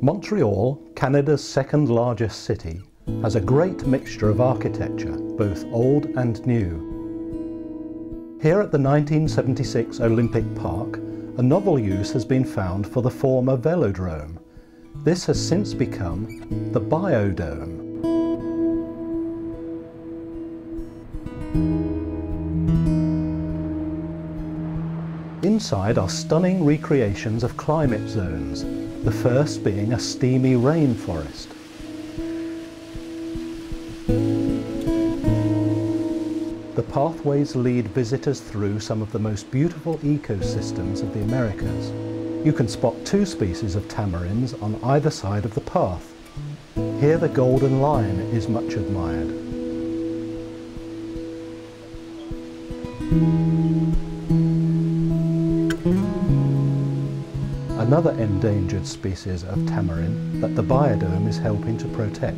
Montreal, Canada's second largest city, has a great mixture of architecture, both old and new. Here at the 1976 Olympic Park, a novel use has been found for the former velodrome. This has since become the Biodome. Inside are stunning recreations of climate zones, the first being a steamy rainforest. The pathways lead visitors through some of the most beautiful ecosystems of the Americas. You can spot two species of tamarins on either side of the path. Here the golden lion is much admired. Another endangered species of tamarin that the biodome is helping to protect.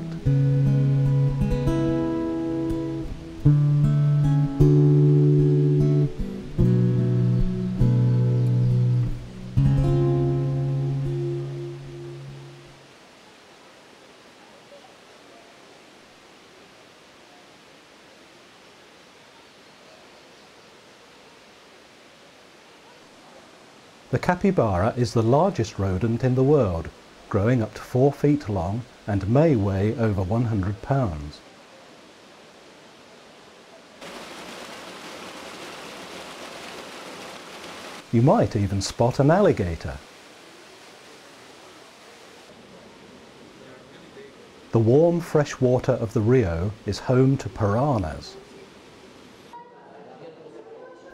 The capybara is the largest rodent in the world, growing up to 4 feet long and may weigh over 100 pounds. You might even spot an alligator. The warm fresh water of the Rio is home to piranhas.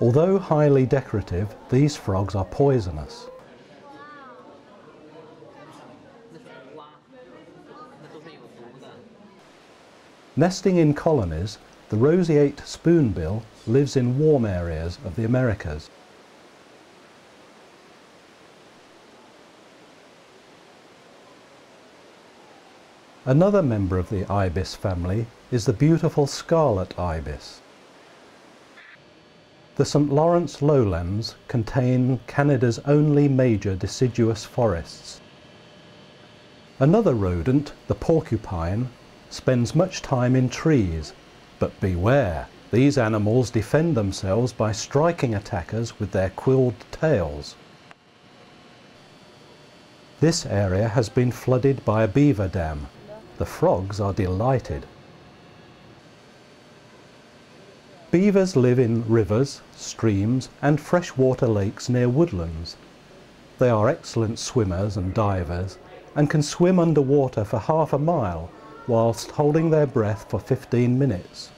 Although highly decorative, these frogs are poisonous. Nesting in colonies, the roseate spoonbill lives in warm areas of the Americas. Another member of the ibis family is the beautiful scarlet ibis. The St. Lawrence lowlands contain Canada's only major deciduous forests. Another rodent, the porcupine, spends much time in trees, but beware, these animals defend themselves by striking attackers with their quilled tails. This area has been flooded by a beaver dam. The frogs are delighted. Beavers live in rivers, streams and freshwater lakes near woodlands. They are excellent swimmers and divers and can swim underwater for half a mile whilst holding their breath for 15 minutes.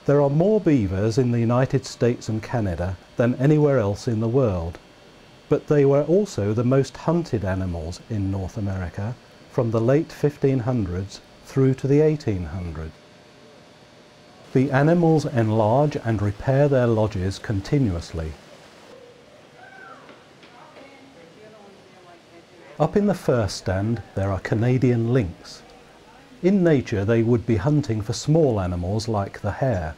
There are more beavers in the United States and Canada than anywhere else in the world, but they were also the most hunted animals in North America from the late 1500s through to the 1800s. The animals enlarge and repair their lodges continuously. Up in the fur stand there are Canadian lynx. In nature they would be hunting for small animals like the hare.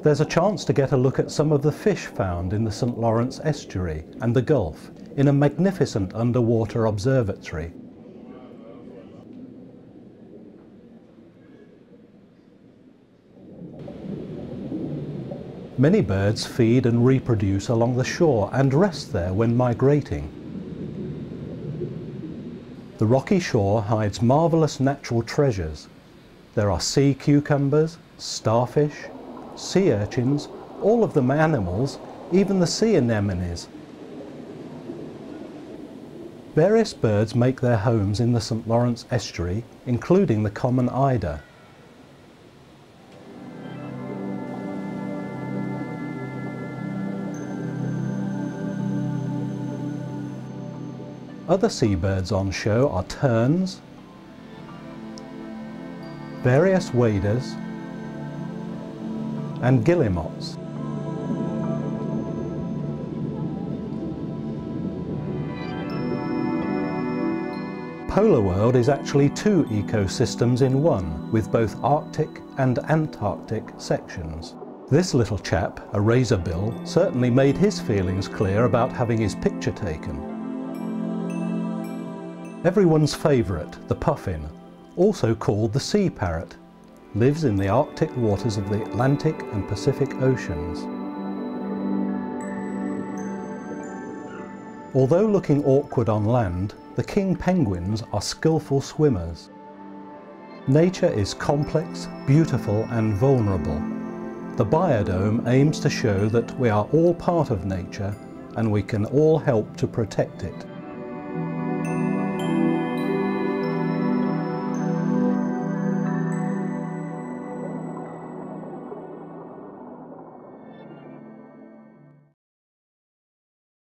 There's a chance to get a look at some of the fish found in the St. Lawrence estuary and the Gulf in a magnificent underwater observatory. Many birds feed and reproduce along the shore and rest there when migrating. The rocky shore hides marvellous natural treasures. There are sea cucumbers, starfish, sea urchins, all of them animals, even the sea anemones. Various birds make their homes in the St. Lawrence estuary, including the common eider. Other seabirds on show are terns, various waders, and guillemots. polar world is actually two ecosystems in one, with both Arctic and Antarctic sections. This little chap, a razorbill, certainly made his feelings clear about having his picture taken. Everyone's favourite, the puffin, also called the sea parrot, lives in the Arctic waters of the Atlantic and Pacific Oceans. Although looking awkward on land, the king penguins are skillful swimmers. Nature is complex, beautiful and vulnerable. The biodome aims to show that we are all part of nature and we can all help to protect it.